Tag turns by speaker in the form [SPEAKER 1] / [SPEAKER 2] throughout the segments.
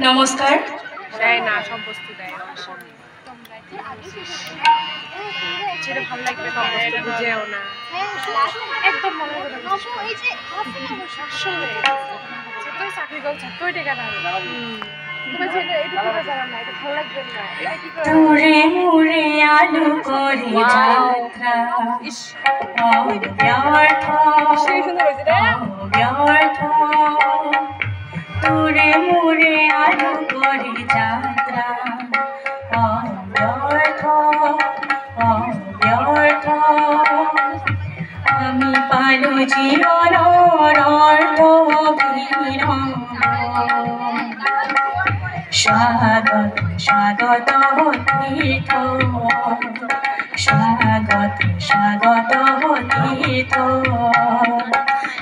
[SPEAKER 1] নমস্কার।
[SPEAKER 2] দেয় না, সব বস্তু দেয়। যেটা ভালো লাগবে সব বস্তু বুঝেও না, একদম মনে করে চাকরি করো ছাত্রই টাকা
[SPEAKER 1] তোরে মুরে আলু করে যাত্রা ব্যর্থ ব্যর্থ তোরে মুরে আলু করে যাত্রা ব্যর্থ ব্যর্থ আমি পালু জীবন অর্থ স্বাগত স্বাগত তীর্থ স্বাগত স্বাগত তীর্থ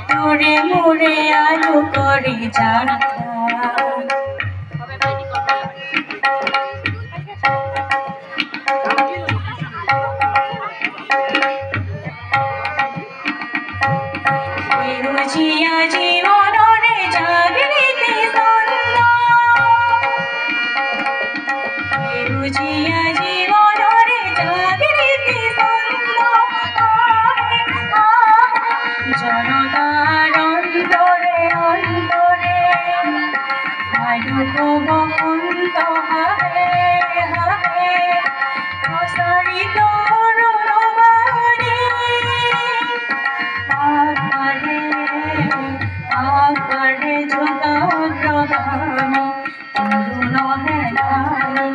[SPEAKER 1] তোরে মোরে আলু করে যাত্রা রুচিয়া জীবন রে জাগরিতে রুচিয়া জীবন রে জাগরিতে জনতার অন্তরে অন্তরে আলোক বসন্ত হারে হারে প্রসারিত আগবাড়ে যুগাগ্রগামী তরুণ হেলানি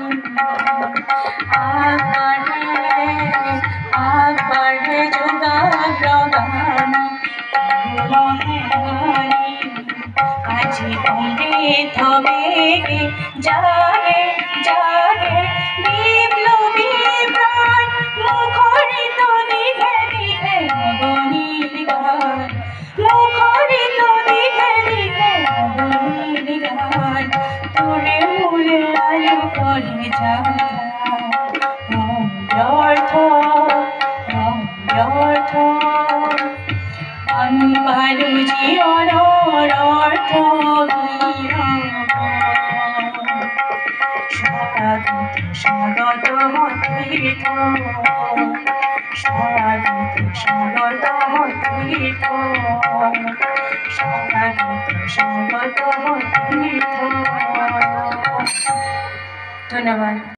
[SPEAKER 1] আগবাড়ে যুগাগ্রগামী তরুণ হেলানি আজীবনে থবেগে জাগে জাগে বিপ্লবী প্রাণ মুখরিত দিঘে দিঘে নগরীর গান মুখরিত দিঘে দিঘে নগরীর গান তোরে মুরে আলু করে যাত্রা ব্যর্থ ব্যর্থ আমি পালু জীবন অর্থ স্বাগত স্বাগত তীর্থ স্বাগত স্বাগত তীর্থ স্বাগত স্বাগত তীর্থ। ধন্যবাদ।